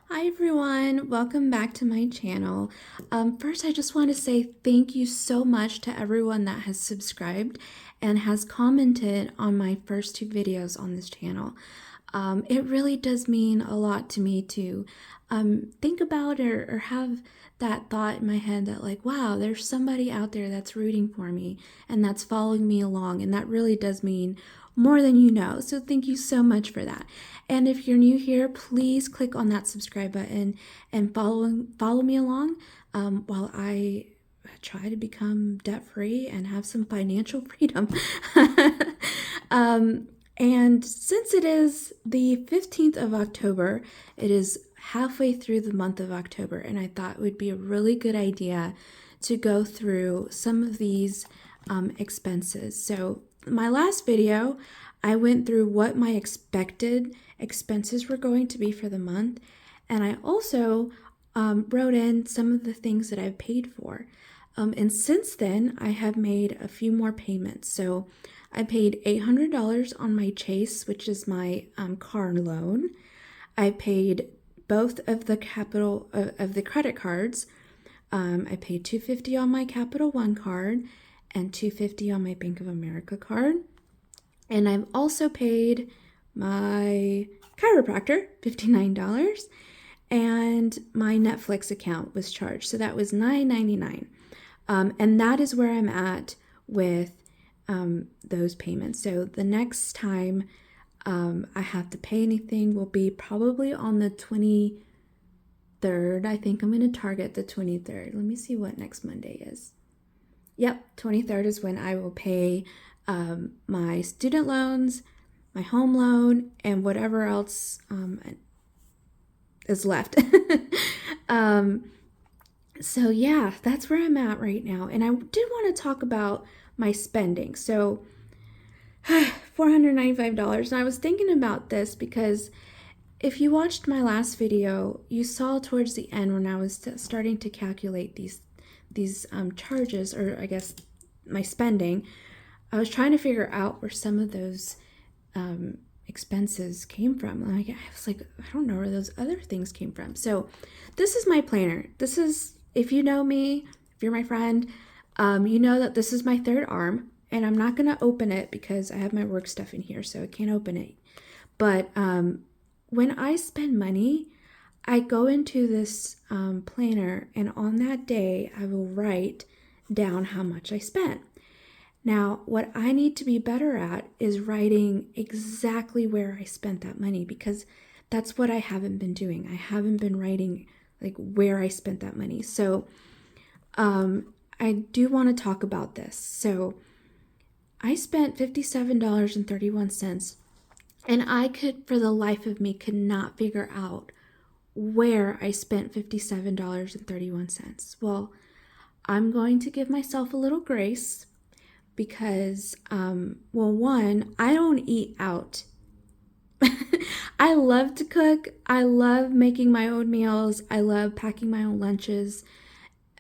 Hi everyone, welcome back to my channel. First, I just want to say thank you so much to everyone that has subscribed and has commented on my first two videos on this channel. It really does mean a lot to me to think about or have that thought in my head that like, wow, there's somebody out there that's rooting for me and that's following me along, and that really does mean more than you know. So thank you so much for that. And if you're new here, please click on that subscribe button and follow me along while I try to become debt free and have some financial freedom. And since it is the 15th of October, it is halfway through the month of October, and I thought it would be a really good idea to go through some of these expenses. So, my last video, I went through what my expected expenses were going to be for the month, and I also wrote in some of the things that I've paid for. And since then, I have made a few more payments. So I paid $800 on my Chase, which is my car loan. I paid both of the credit cards. I paid $250 on my Capital One card and $250 on my Bank of America card. And I've also paid my chiropractor $59, and my Netflix account was charged. So that was $9.99. And that is where I'm at with those payments. So the next time I have to pay anything will be probably on the 23rd. I think I'm going to target the 23rd. Let me see what next Monday is. Yep, 23rd is when I will pay my student loans, my home loan, and whatever else is left. So yeah, that's where I'm at right now. And I did want to talk about my spending. So $495. And I was thinking about this because if you watched my last video, you saw towards the end when I was starting to calculate these charges, or I guess my spending, I was trying to figure out where some of those expenses came from. Like, I was like, I don't know where those other things came from. So this is my planner. This is, if you know me, if you're my friend, you know that this is my third arm, and I'm not going to open it because I have my work stuff in here, so I can't open it. But when I spend money, I go into this planner, and on that day, I will write down how much I spent. Now, what I need to be better at is writing exactly where I spent that money, because that's what I haven't been doing. I haven't been writing like where I spent that money. So I do want to talk about this. So I spent $57.31, and I could, for the life of me, could not figure out where I spent $57.31. Well, I'm going to give myself a little grace because, well, one, I don't eat out. I love to cook. I love making my own meals. I love packing my own lunches.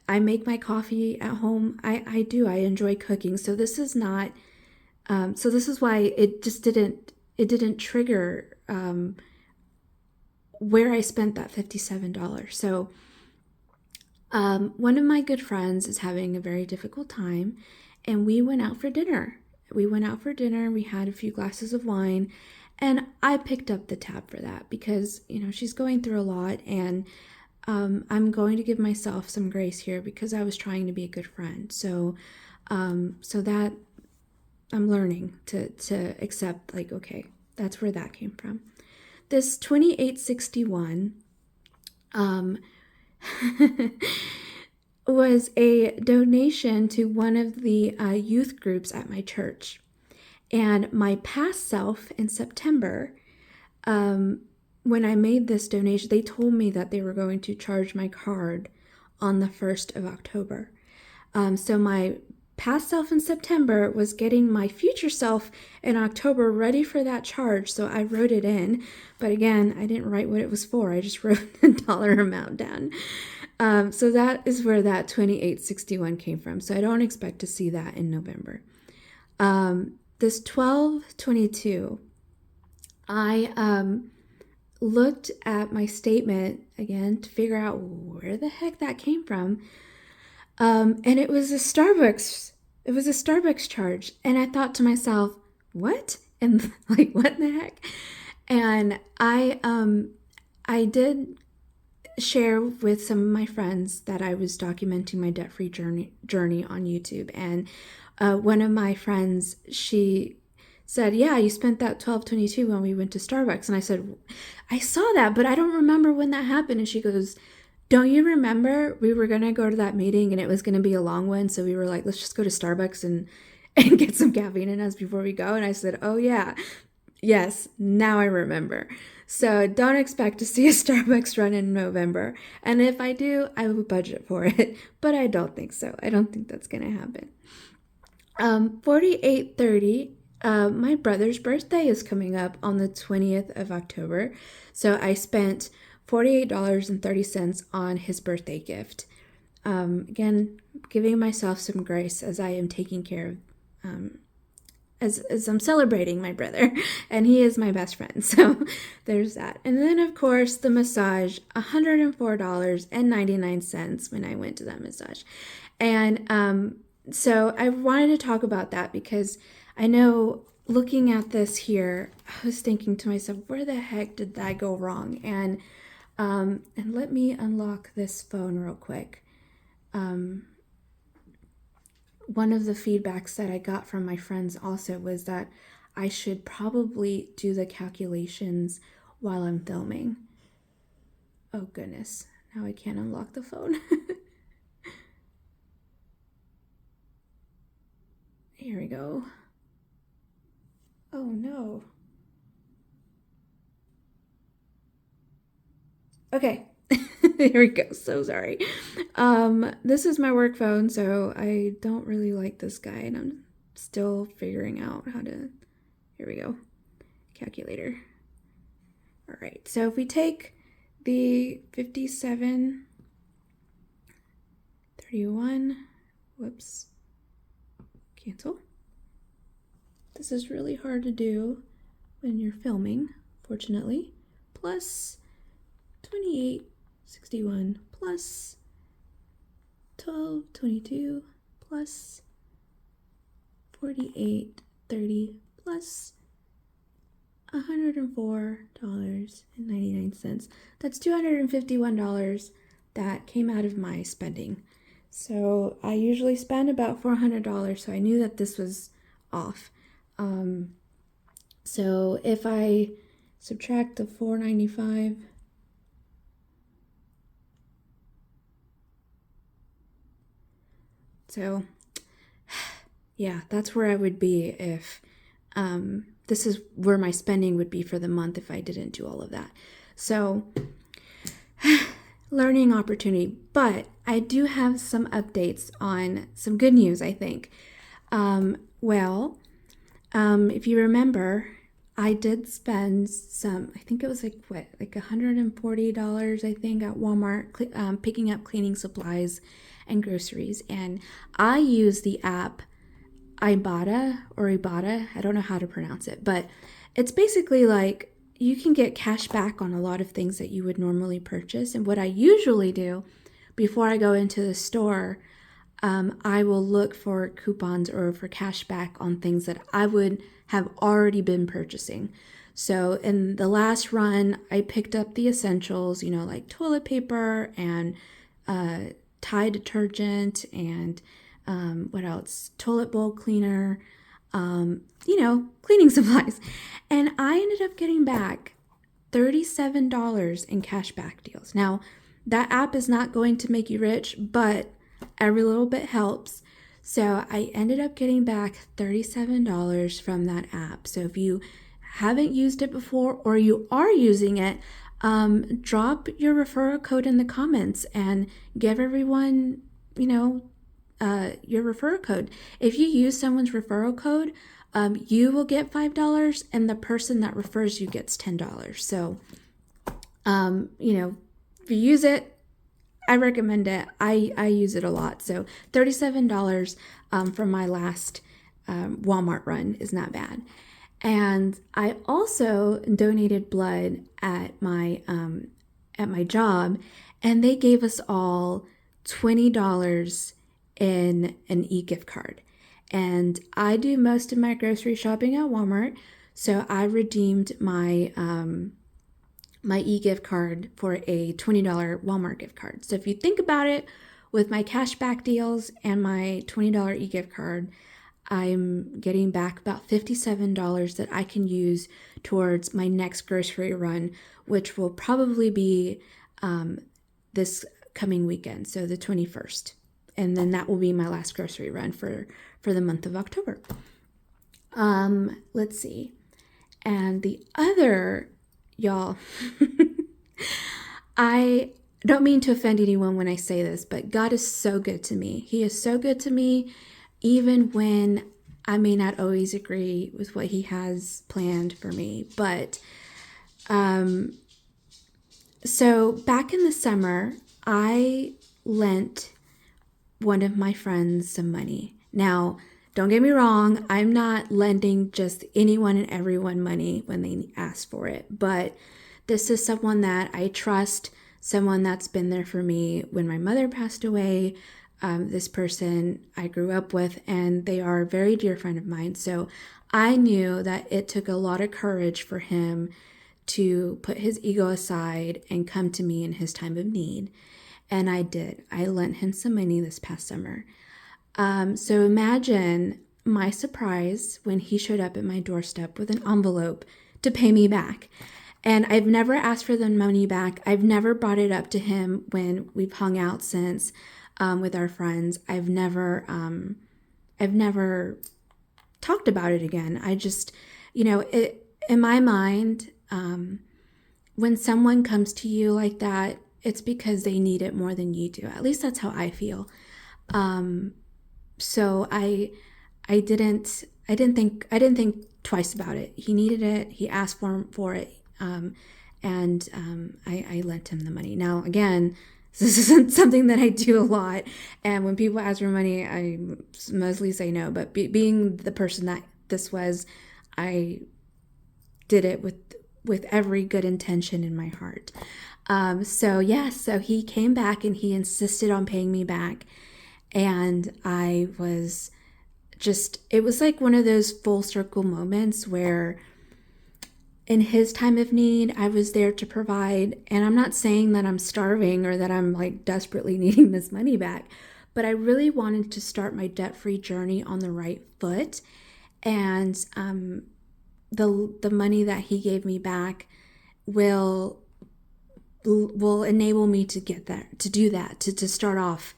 I make my coffee at home. I do. I enjoy cooking. So this is not, so this is why it didn't trigger where I spent that $57. So one of my good friends is having a very difficult time, and we went out for dinner. We had a few glasses of wine, and I picked up the tab for that because, you know, she's going through a lot, and I'm going to give myself some grace here because I was trying to be a good friend. So that I'm learning to accept, like, okay, that's where that came from. This 2861 was a donation to one of the youth groups at my church. And my past self in September, when I made this donation, they told me that they were going to charge my card on the 1st of October. So my past self in September was getting my future self in October ready for that charge. So I wrote it in. But again, I didn't write what it was for. I just wrote the dollar amount down. So that is where that 2861 came from. So I don't expect to see that in November. This 1222, I looked at my statement again to figure out where the heck that came from. And it was a Starbucks. It was a Starbucks charge. And I thought to myself, what? And like, what the heck? And I did share with some of my friends that I was documenting my debt-free journey on YouTube. And one of my friends, she said, yeah, you spent that $12.22 when we went to Starbucks. And I said, I saw that, but I don't remember when that happened. And she goes, don't you remember we were going to go to that meeting and it was going to be a long one? So we were like, let's just go to Starbucks and get some caffeine in us before we go. And I said, oh yeah, yes, now I remember. So don't expect to see a Starbucks run in November. And if I do, I will budget for it. But I don't think so. I don't think that's going to happen. 4830, my brother's birthday is coming up on the 20th of October. So I spent $48.30 on his birthday gift. Again, giving myself some grace as I am taking care of as I'm celebrating my brother, and he is my best friend. So there's that. And then, of course, the massage, $104.99 when I went to that massage. And so I wanted to talk about that because I know looking at this here, I was thinking to myself, where the heck did that go wrong? And let me unlock this phone real quick. One of the feedbacks that I got from my friends also was that I should probably do the calculations while I'm filming. Oh goodness, now I can't unlock the phone. Here we go. Oh no. Okay. Here we go. So sorry. This is my work phone, so I don't really like this guy, and I'm still figuring out how to. Here we go. Calculator. All right. So if we take the 57.31, whoops, cancel. This is really hard to do when you're filming, fortunately. Plus 28.61 plus 12.22 plus 48.30 plus $104.99. That's $251 that came out of my spending. So I usually spend about $400, so I knew that this was off. So if I subtract the $495, so yeah, that's where I would be if this is where my spending would be for the month if I didn't do all of that. So learning opportunity, but I do have some updates on some good news, I think. If you remember, I did spend some, I think it was like $140, I think, at Walmart, picking up cleaning supplies and groceries. And I use the app Ibotta, I don't know how to pronounce it, but it's basically like you can get cash back on a lot of things that you would normally purchase. And what I usually do before I go into the store, I will look for coupons or for cash back on things that I would have already been purchasing. So in the last run, I picked up the essentials, like toilet paper and Tide detergent and what else? Toilet bowl cleaner, cleaning supplies. And I ended up getting back $37 in cash back deals. Now, that app is not going to make you rich, but every little bit helps. So I ended up getting back $37 from that app. So if you haven't used it before or you are using it, drop your referral code in the comments and give everyone, your referral code. If you use someone's referral code, you will get $5 and the person that refers you gets $10. So, if you use it, I recommend it. I use it a lot. So $37 from my last Walmart run is not bad. And I also donated blood at my job, and they gave us all $20 in an e-gift card. And I do most of my grocery shopping at Walmart, so I redeemed my e-gift card for a $20 Walmart gift card. So if you think about it, with my cashback deals and my $20 e-gift card, I'm getting back about $57 that I can use towards my next grocery run, which will probably be this coming weekend, so the 21st. And then that will be my last grocery run for the month of October. Let's see. And the other, y'all, I don't mean to offend anyone when I say this, but God is so good to me. He is so good to me, even when I may not always agree with what He has planned for me. But so back in the summer, I lent one of my friends some money. Now, don't get me wrong, I'm not lending just anyone and everyone money when they ask for it, but this is someone that I trust, someone that's been there for me when my mother passed away. This person I grew up with, and they are a very dear friend of mine. So I knew that it took a lot of courage for him to put his ego aside and come to me in his time of need. And I did. I lent him some money this past summer. So imagine my surprise when he showed up at my doorstep with an envelope to pay me back. And I've never asked for the money back. I've never brought it up to him when we've hung out since with our friends. I've never talked about it again. I just, in my mind, when someone comes to you like that, it's because they need it more than you do. At least that's how I feel. So I didn't think twice about it. He needed it. He asked for it. And I lent him the money. Now, again, this isn't something that I do a lot. And when people ask for money, I mostly say no. But being the person that this was, I did it with every good intention in my heart. So he came back and he insisted on paying me back. And I was it was like one of those full circle moments where in his time of need, I was there to provide. And I'm not saying that I'm starving or that I'm like desperately needing this money back, but I really wanted to start my debt-free journey on the right foot. And the money that he gave me back will enable me to get that, to do that, to start off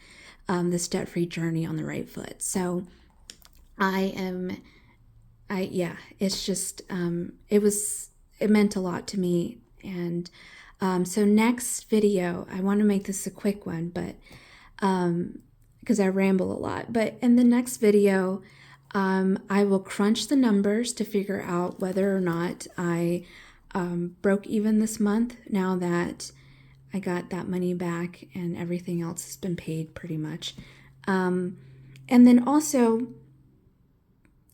this debt-free journey on the right foot. So it's just, it meant a lot to me. And so next video, I want to make this a quick one, but because I ramble a lot. But in the next video, I will crunch the numbers to figure out whether or not I broke even this month now that I got that money back and everything else has been paid pretty much. And then also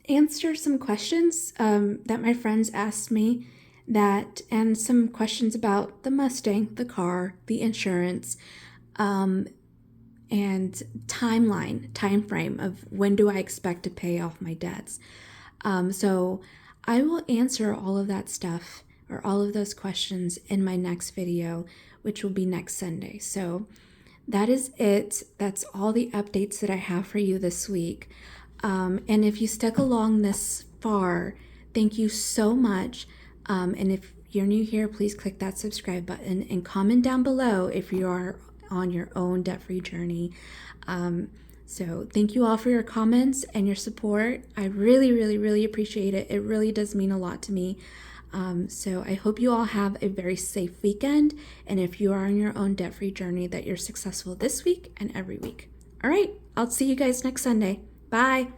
answer some questions that my friends asked me, and some questions about the Mustang, the car, the insurance, and time frame of when do I expect to pay off my debts. So I will answer all of that stuff, or all of those questions, in my next video, which will be next Sunday. So that is it. That's all the updates that I have for you this week. And if you stuck along this far, thank you so much. And if you're new here, please click that subscribe button and comment down below if you are on your own debt-free journey. So thank you all for your comments and your support. I really, really, really appreciate it. It really does mean a lot to me. So I hope you all have a very safe weekend. And if you are on your own debt-free journey, that you're successful this week and every week. All right, I'll see you guys next Sunday. Bye.